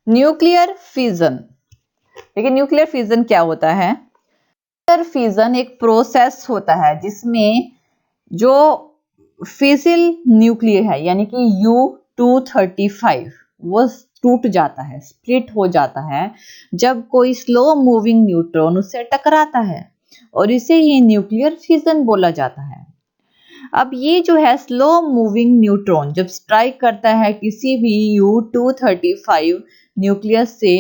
Nuclear fission. देखिए nuclear fission क्या होता है। न्यूक्लियर फिजन एक प्रोसेस होता है जिसमें जो फिसिल न्यूक्लियर है यानी कि U-235 वो टूट जाता है, स्प्लिट हो जाता है जब कोई स्लो मूविंग न्यूट्रॉन उससे टकराता है और इसे ही न्यूक्लियर फिजन बोला जाता है। अब ये जो है स्लो मूविंग न्यूट्रॉन जब स्ट्राइक करता है किसी भी U-235 न्यूक्लियस से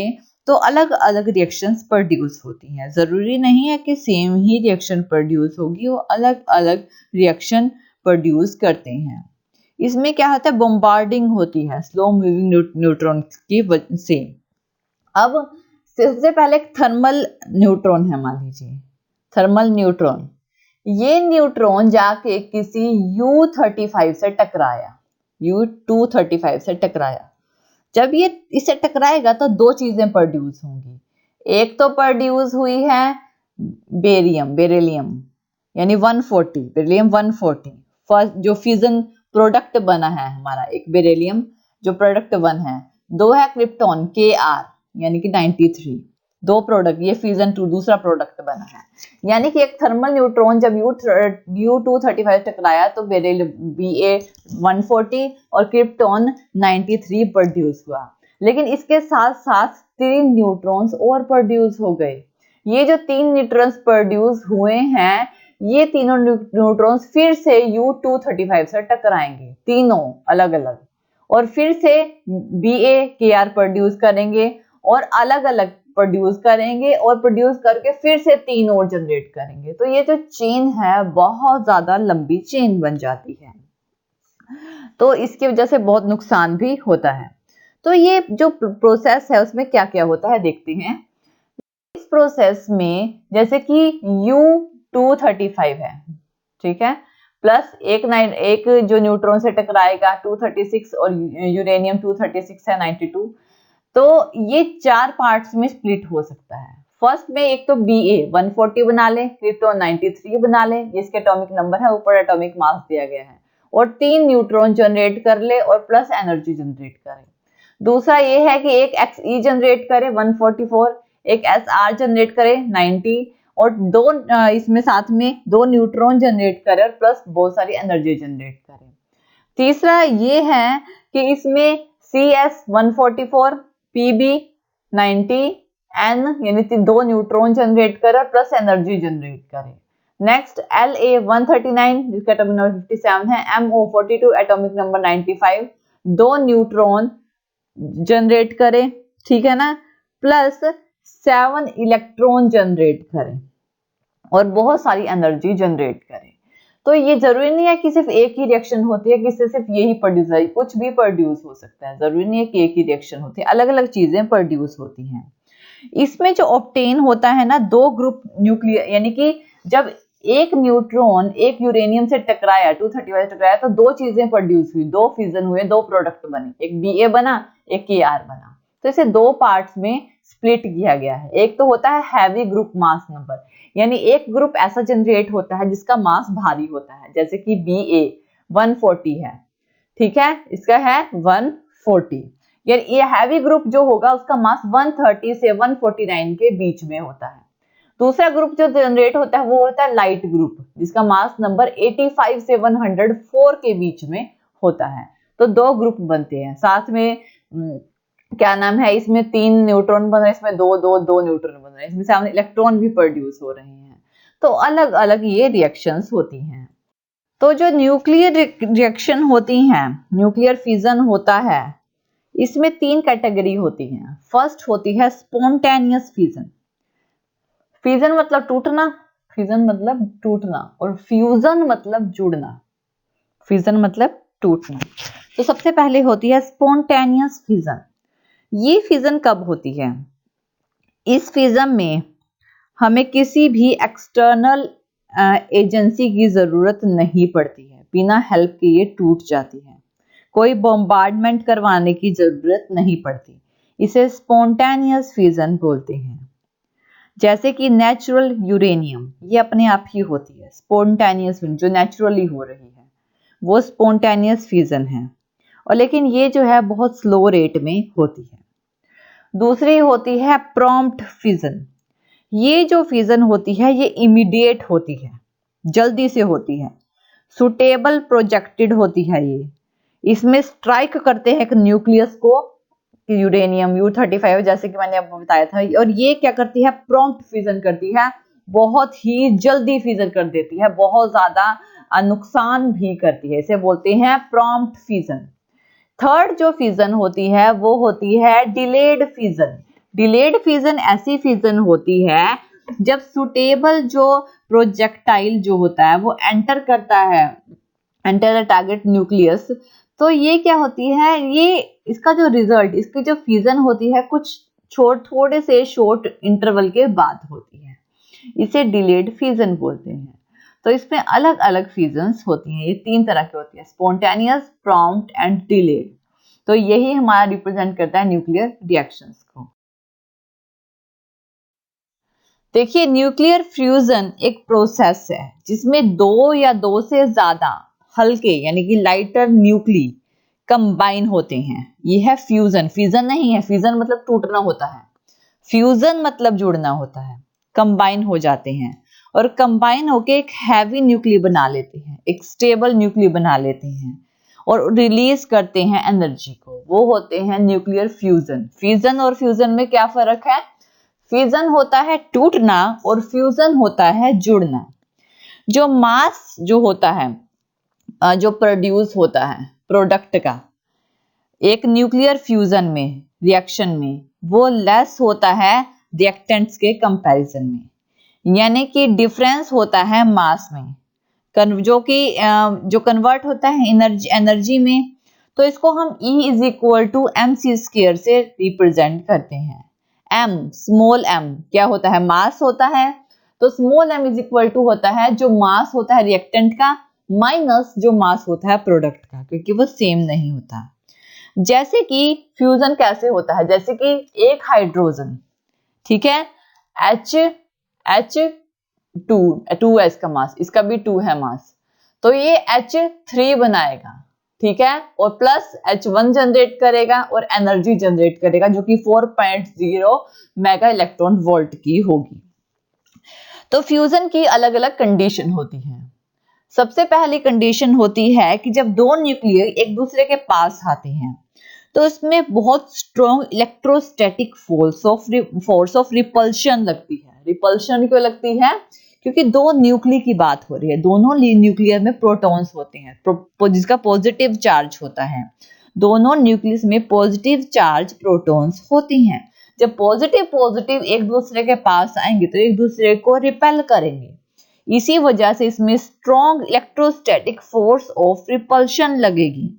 तो अलग अलग रिएक्शंस प्रोड्यूस होती हैं। जरूरी नहीं है कि सेम ही रिएक्शन प्रोड्यूस होगी, वो अलग अलग रिएक्शन प्रोड्यूस करते हैं। इसमें क्या होता है, बॉम्बार्डिंग होती है स्लो मूविंग न्यूट्रॉन की वजह से। अब सबसे पहले एक थर्मल न्यूट्रॉन है, मान लीजिए थर्मल न्यूट्रॉन। ये न्यूट्रॉन जाके किसी U-35 से टकराया, U-235 से टकराया। जब ये इससे टकराएगा तो दो चीजें प्रोड्यूस होंगी। एक तो प्रोड्यूस हुई है बेरिलियम यानी 140, बेरिलियम 140 फर्स्ट जो फ्यूजन प्रोडक्ट बना है हमारा, एक बेरिलियम जो प्रोडक्ट बन है। दो है क्रिप्टॉन Kr यानी कि 93, दो प्रोडक्ट, ये फ्यूजन टू दूसरा प्रोडक्ट बना है। यानी कि एक थर्मल न्यूट्रॉन जब U-235 टकराया तो बेरिलियम Ba140 और क्रिप्टॉन 93 प्रोड्यूस हुआ। लेकिन इसके साथ साथ 3 न्यूट्रॉन्स और प्रोड्यूस हो गए। ये जो 3 न्यूट्रॉन्स प्रोड्यूस हुए हैं, ये तीनों न्यूट्रॉन्स फिर से U-235 से टकराएंगे, तीनों अलग अलग, और फिर से Ba-Kr प्रोड्यूस करेंगे और अलग अलग प्रोड्यूस करेंगे और प्रोड्यूस करके फिर से 3 और जनरेट करेंगे। तो ये जो चेन है बहुत ज्यादा लंबी चेन बन जाती है, तो इसकी वजह से बहुत नुकसान भी होता है। तो ये जो प्रोसेस है उसमें क्या क्या होता है देखते हैं। इस प्रोसेस में जैसे कि U-235 है, ठीक है, प्लस एक जो न्यूट्रॉन से टकराएगा 236 और यूरेनियम 236 है 92, तो ये 4 पार्ट्स में स्प्लिट हो सकता है। फर्स्ट में एक तो Ba140 बना ले, क्रिप्टॉन 93 बना ले, जिसके एटॉमिक नंबर है, ऊपर एटॉमिक मास दिया गया है, और 3 न्यूट्रॉन जनरेट कर ले और प्लस एनर्जी जनरेट करे। दूसरा ये है कि एक Xe जनरेट करे 144, एक Sr जनरेट करे 90 और दो इसमें साथ में 2 न्यूट्रॉन जनरेट करे और प्लस बहुत सारी एनर्जी जनरेट करे। तीसरा ये है कि इसमें Cs144, Pb90, N यानी 2 न्यूट्रॉन जनरेट करे और प्लस एनर्जी जनरेट करे। नेक्स्ट La139 जिसका एटॉमिक नंबर 57 है, MO42 atomic number 95, 2 neutron generate करे, ठीक है ना, प्लस 7 इलेक्ट्रॉन जनरेट करे और बहुत सारी एनर्जी जनरेट करे। तो ये जरूरी नहीं है कि सिर्फ एक ही रिएक्शन होती है, किससे सिर्फ यही प्रोड्यूस है, कुछ भी प्रोड्यूस हो सकता है, जरूरी नहीं है कि एक ही रिएक्शन होती है, अलग अलग चीजें प्रोड्यूस होती हैं। इसमें जो ऑब्टेन होता है ना, 2 ग्रुप न्यूक्लियर, यानी कि जब एक न्यूट्रॉन एक यूरेनियम से टकराया 235 टकराया तो 2 चीजें प्रोड्यूस हुई, 2 फ्यूजन हुए, 2 प्रोडक्ट बने, एक Ba बना, एक Kr बना। तो इसे 2 पार्ट्स में स्प्लिट किया गया है। एक तो होता है हैवी ग्रुप मास नंबर, यानी एक ग्रुप ऐसा जनरेट होता है जिसका मास भारी होता है, जैसे कि Ba140 है, ठीक है, इसका है 140, यानी ये हैवी ग्रुप जो होगा उसका मास 130 से 149 के बीच में होता है। दूसरा ग्रुप जो जनरेट होता है वो होता है लाइट ग्रुप, जिसका मास नंबर 85 से 104 के बीच में होता है। तो 2 ग्रुप बनते हैं, साथ में क्या नाम है, इसमें 3 न्यूट्रॉन बन रहे हैं, इसमें 2 न्यूट्रॉन बन रहे हैं, इसमें 7 इलेक्ट्रॉन भी प्रोड्यूस हो रहे हैं। तो अलग अलग ये रिएक्शंस होती हैं। तो जो न्यूक्लियर रिएक्शन होती हैं, न्यूक्लियर फिजन होता है, इसमें 3 कैटेगरी होती हैं। फर्स्ट होती है स्पॉन्टेनियस फिजन। फिजन मतलब टूटना, फिजन मतलब टूटना, और फ्यूजन मतलब जुड़ना, फिजन मतलब टूटना। तो सबसे पहले होती है स्पॉन्टेनियस फिजन। ये फिजन कब होती है? इस फिजन में हमें किसी भी एक्सटर्नल एजेंसी की जरूरत नहीं पड़ती है, बिना हेल्प के ये टूट जाती है, कोई बॉम्बार्डमेंट करवाने की जरूरत नहीं पड़ती। इसे स्पॉन्टेनियस फिजन बोलते हैं। जैसे कि नेचुरल यूरेनियम, ये अपने आप ही होती है स्पॉन्टेनियस, जो नेचुरली हो रही है वो स्पॉन्टेनियस फिजन है, और लेकिन ये जो है बहुत स्लो रेट में होती है। दूसरी होती है प्रॉम्प्ट फिजन। ये जो फिजन होती है ये इमीडिएट होती है, जल्दी से होती है। सुटेबल प्रोजेक्टेड होती है ये। इसमें स्ट्राइक करते हैं एक न्यूक्लियस को, यूरेनियम U-35 जैसे कि मैंने आपको बताया था, और ये क्या करती है, प्रॉम्प्ट फिजन करती है, बहुत ही जल्दी फिजन कर देती है, बहुत ज्यादा नुकसान भी करती है, इसे बोलते हैं प्रॉम्प्ट फिजन। थर्ड जो फिजन होती है वो होती है डिलेड फिजन। डिलेड फिजन ऐसी फिजन होती है जब सुटेबल जो प्रोजेक्टाइल जो होता है वो एंटर करता है, एंटर द टारगेट न्यूक्लियस, तो ये क्या होती है, ये इसका जो रिजल्ट, इसकी जो फिजन होती है कुछ थोड़े से शॉर्ट इंटरवल के बाद होती है, इसे डिलेड फिजन बोलते हैं। तो इसमें अलग अलग फिजन्स होती हैं, ये 3 तरह की होती है, स्पॉन्टेनियस, प्रॉम्प्ट एंड डिलेड। तो यही हमारा रिप्रेजेंट करता है न्यूक्लियर रिएक्शंस को। देखिए, न्यूक्लियर फ्यूजन एक प्रोसेस है जिसमें 2 या 2 से ज्यादा हल्के यानी कि लाइटर न्यूक्ली कंबाइन होते हैं, ये है फ्यूजन। फिजन नहीं है, फिजन मतलब टूटना होता है, फ्यूजन मतलब जुड़ना होता है। कंबाइन हो जाते हैं और कंबाइन होके एक हैवी न्यूक्ली बना लेते हैं, एक स्टेबल न्यूक्ली बना लेते हैं और रिलीज करते हैं एनर्जी को, वो होते हैं न्यूक्लियर फ्यूजन। फिजन और फ्यूजन में क्या फर्क है, फिजन होता है टूटना और फ्यूजन होता है जुड़ना। जो मास जो होता है, जो प्रोड्यूस होता है प्रोडक्ट का एक न्यूक्लियर फ्यूजन में, रिएक्शन में, वो लेस होता है रिएक्टेंट्स के कंपैरिजन में, यानी कि डिफरेंस होता है मास में, जो कि जो कन्वर्ट होता है एनर्जी में। तो इसको हम E = mc² से रिप्रेजेंट करते हैं। m, स्मॉल m क्या होता है, मास होता है, तो स्मॉल m = होता है जो मास होता है रिएक्टेंट का माइनस जो मास होता है प्रोडक्ट का, क्योंकि वो सेम नहीं होता। जैसे कि फ्यूजन कैसे होता है, जैसे कि एक हाइड्रोजन, ठीक है, H2 है इसका मास, इसका भी 2 है मास, तो ये H3 बनाएगा, ठीक है, और प्लस H1 जनरेट करेगा और एनर्जी जनरेट करेगा जो कि 4.0 मेगा इलेक्ट्रॉन वोल्ट की होगी। तो फ्यूजन की अलग अलग कंडीशन होती है। सबसे पहली कंडीशन होती है कि जब 2 न्यूक्लियर एक दूसरे के पास आते हैं तो इसमें बहुत strong electrostatic force of repulsion लगती है। रिपल्शन क्यों लगती है, क्योंकि 2 न्यूक्लियर की बात हो रही है, दोनों न्यूक्लियर में प्रोटॉन्स होते हैं, जिसका पॉजिटिव चार्ज होता है, दोनों न्यूक्लियस में पॉजिटिव चार्ज प्रोटॉन्स होती हैं। जब पॉजिटिव एक दूसरे के पास आएंगे तो एक दूसरे को रिपेल करेंगे, इसी वजह से इसमें strong electrostatic force of repulsion लगेगी।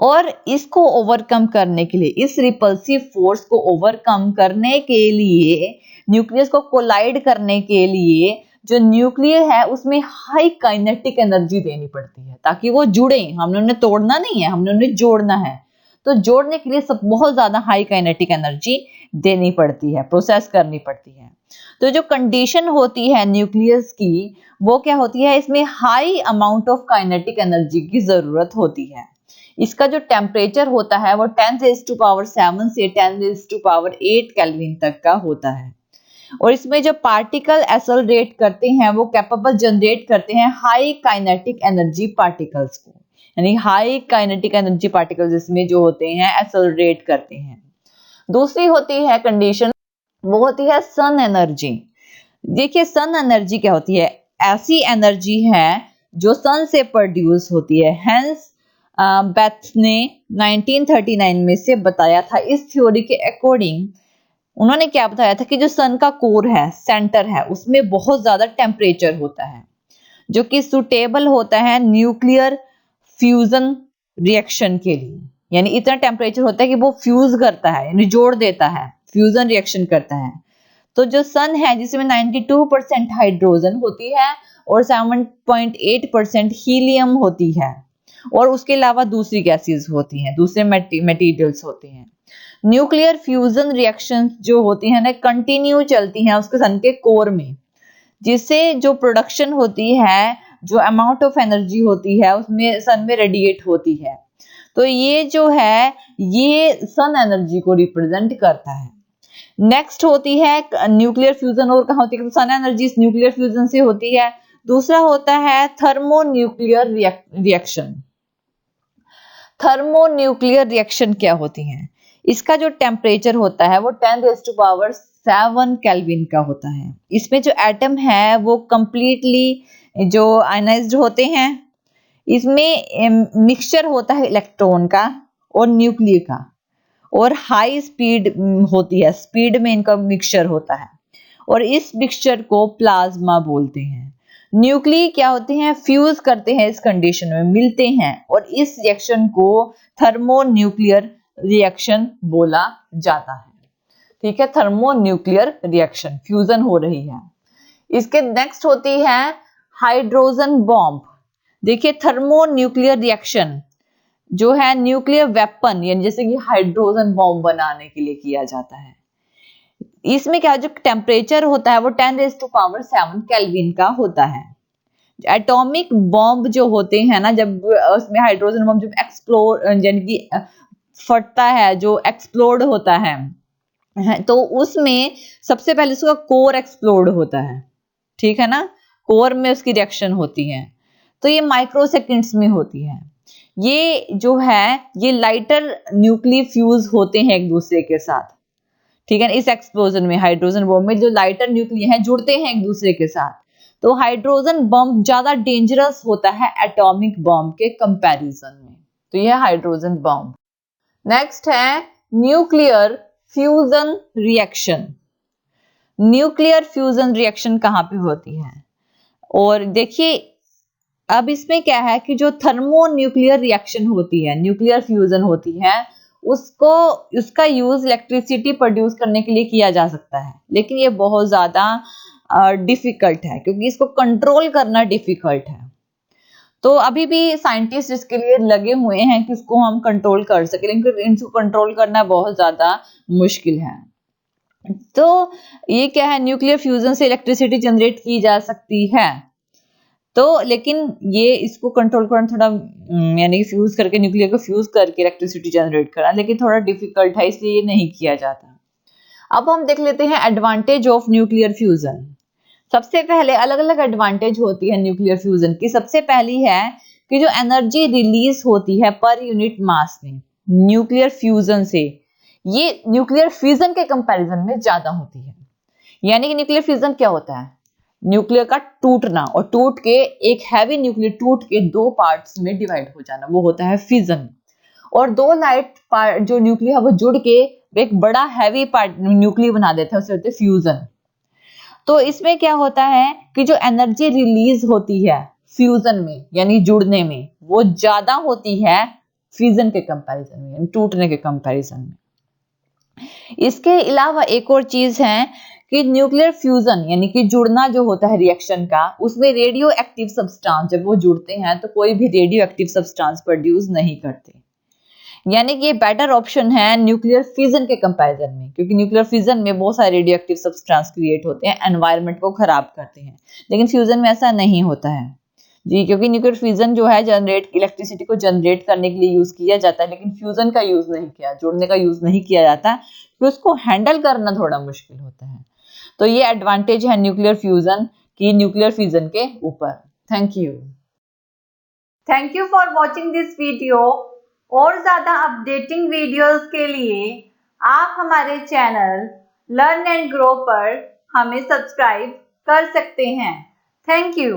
और इसको ओवरकम करने के लिए, इस रिपल्सिव फोर्स को ओवरकम करने के लिए, न्यूक्लियस को कोलाइड करने के लिए जो न्यूक्लियर है उसमें हाई काइनेटिक एनर्जी देनी पड़ती है ताकि वो जुड़े। हमने उन्हें तोड़ना नहीं है, हमने उन्हें जोड़ना है, तो जोड़ने के लिए सब बहुत ज्यादा हाई काइनेटिक एनर्जी देनी पड़ती है, प्रोसेस करनी पड़ती है। तो जो कंडीशन होती है न्यूक्लियस की वो क्या होती है, इसमें high amount of kinetic energy की जरूरत होती है। इसका जो टेम्परेचर होता है वो 10⁻⁷ से 10⁸ केल्विन तक का होता है। और इसमें जो पार्टिकल एक्सेलरेट करते हैं वो कैपेबल जनरेट करते हैं हाई काइनेटिक एनर्जी पार्टिकल्स को, यानी हाई काइनेटिक एनर्जी पार्टिकल्स इसमें जो होते हैं एक्सेलरेट करते हैं। दूसरी होती है कंडीशन, वो होती है सन एनर्जी। देखिए सन एनर्जी क्या होती है, ऐसी एनर्जी है जो सन से प्रोड्यूस होती है। हेंस बेथ ने 1939 में से बताया था, इस थ्योरी के अकॉर्डिंग उन्होंने क्या बताया था कि जो सन का कोर है, सेंटर है, उसमें बहुत ज्यादा टेम्परेचर होता है जो कि सुटेबल होता है न्यूक्लियर फ्यूजन रिएक्शन के लिए, यानी इतना टेम्परेचर होता है कि वो फ्यूज करता है, यानी जोड़ देता है, फ्यूजन रिएक्शन करता है। तो जो सन है जिसमें 92% हाइड्रोजन होती है और 7.8% हीलियम होती है, और उसके अलावा दूसरी गैसेस होती हैं, दूसरे मटेरियल्स होते हैं। न्यूक्लियर फ्यूजन रिएक्शंस जो होती हैं ना कंटिन्यू चलती हैं उसके सन के कोर में, जिससे जो प्रोडक्शन होती है, जो अमाउंट ऑफ एनर्जी होती है उसमें सन में रेडिएट होती है। तो ये जो है ये सन एनर्जी को रिप्रेजेंट करता है। नेक्स्ट होती है न्यूक्लियर फ्यूजन, और कहाँ होती है? सन एनर्जी न्यूक्लियर फ्यूजन से होती है। दूसरा होता है थर्मोन्यूक्लियर रिएक्शन। थर्मोन्यूक्लियर रिएक्शन क्या होती है? इसका जो टेम्परेचर होता है वो 10⁷ केल्विन का होता है। इसमें जो एटम है वो कंप्लीटली जो आयनाइज्ड होते हैं। इसमें मिक्सचर होता है इलेक्ट्रॉन का और न्यूक्लियर का, और हाई स्पीड होती है, स्पीड में इनका मिक्सचर होता है, और इस मिक्सचर को प्लाज्मा बोलते हैं। न्यूक्ली क्या होते हैं? फ्यूज करते हैं, इस कंडीशन में मिलते हैं, और इस रिएक्शन को थर्मोन्यूक्लियर रिएक्शन बोला जाता है। ठीक है, थर्मोन्यूक्लियर रिएक्शन, फ्यूजन हो रही है। इसके नेक्स्ट होती है हाइड्रोजन बॉम्ब। देखिए थर्मोन्यूक्लियर रिएक्शन जो है न्यूक्लियर वेपन यानी जैसे कि हाइड्रोजन बॉम्ब बनाने के लिए किया जाता है। इसमें क्या जो टेम्परेचर होता है वो 10⁷ केल्विन का होता है। एटॉमिक बॉम्ब जो होते हैं ना, जब उसमें हाइड्रोजन बॉम्ब जब एक्सप्लोड यानी कि फटता है, जो एक्सप्लोड होता है, तो उसमें सबसे पहले उसका कोर एक्सप्लोड होता है। ठीक है ना, कोर में उसकी रिएक्शन होती है, तो ये माइक्रो सेकेंड्स में होती है। ये जो है ये लाइटर न्यूक्ली फ्यूज होते हैं एक दूसरे के साथ। ठीक है, इस एक्सप्लोजन में हाइड्रोजन बॉम्ब में जो लाइटर न्यूक्ली हैं जुड़ते हैं एक दूसरे के साथ। तो हाइड्रोजन बॉम्ब ज्यादा डेंजरस होता है एटॉमिक बॉम्ब के कंपैरिजन में। तो यह हाइड्रोजन बॉम्ब। नेक्स्ट है nuclear fusion reaction. Nuclear fusion reaction कहाँ पे होती है? और देखिए अब इसमें क्या है कि जो थर्मोन्यूक्लियर रिएक्शन होती है, न्यूक्लियर फ्यूजन होती है, उसका यूज इलेक्ट्रिसिटी प्रोड्यूस करने के लिए किया जा सकता है, लेकिन ये बहुत ज्यादा डिफिकल्ट है क्योंकि इसको कंट्रोल करना डिफिकल्ट है। तो अभी भी साइंटिस्ट इसके लिए लगे हुए हैं कि इसको हम कंट्रोल कर सके, लेकिन इसको कंट्रोल करना बहुत ज्यादा मुश्किल है। तो ये क्या है, न्यूक्लियर फ्यूजन से इलेक्ट्रिसिटी जनरेट की जा सकती है, तो लेकिन ये इसको कंट्रोल करना थोड़ा यानी फ्यूज करके, न्यूक्लियर को फ्यूज करके इलेक्ट्रिसिटी जनरेट करना, लेकिन थोड़ा डिफिकल्ट है, इसलिए ये नहीं किया जाता। अब हम देख लेते हैं एडवांटेज ऑफ न्यूक्लियर फ्यूजन। सबसे पहले अलग अलग एडवांटेज होती है न्यूक्लियर फ्यूजन की। सबसे पहली है कि जो एनर्जी रिलीज होती है पर यूनिट मास में न्यूक्लियर फ्यूजन से, ये न्यूक्लियर फ्यूजन के कंपैरिजन में ज्यादा होती है। यानी कि न्यूक्लियर फ्यूजन क्या होता है? न्यूक्लियर का टूटना, और टूट के एक हैवी न्यूक्लियर टूट के दो पार्ट्स में डिवाइड हो जाना, वो होता है फिजन। और दो लाइट पार्ट जो न्यूक्लियर है वो जुड़ के एक बड़ा हैवी पार्ट न्यूक्लियर बना देते हैं, उसे होते हैं फ्यूजन। तो इसमें क्या होता है कि जो एनर्जी रिलीज होती है फ्यूजन में यानी जुड़ने में, वो ज्यादा होती है फ्यूजन के कंपैरिजन में, यानी टूटने के कंपैरिजन में। इसके अलावा एक और चीज है कि न्यूक्लियर फ्यूजन यानी कि जुड़ना जो होता है रिएक्शन का, उसमें रेडियो एक्टिव सब्सटेंस जब वो जुड़ते हैं तो कोई भी रेडियो एक्टिव सब्सटेंस प्रोड्यूस नहीं करते। यानी कि ये बेटर ऑप्शन है न्यूक्लियर फिजन के कंपैरिजन में, क्योंकि न्यूक्लियर फिजन में बहुत सारे रेडियो एक्टिव सब्सटेंस क्रिएट होते हैं, एनवायरनमेंट को खराब करते हैं, लेकिन फ्यूजन में ऐसा नहीं होता है जी, क्योंकि न्यूक्लियर फिजन जो है जनरेट इलेक्ट्रिसिटी को जनरेट करने के लिए यूज किया जाता है, लेकिन फ्यूजन का यूज नहीं किया, जुड़ने का यूज नहीं किया जाता, क्योंकि उसको हैंडल करना थोड़ा मुश्किल होता है। तो ये एडवांटेज है न्यूक्लियर फ्यूजन की न्यूक्लियर फिजन के ऊपर। Thank you for watching this video. और ज्यादा अपडेटिंग वीडियोस के लिए आप हमारे चैनल लर्न एंड ग्रो पर हमें सब्सक्राइब कर सकते हैं। Thank you.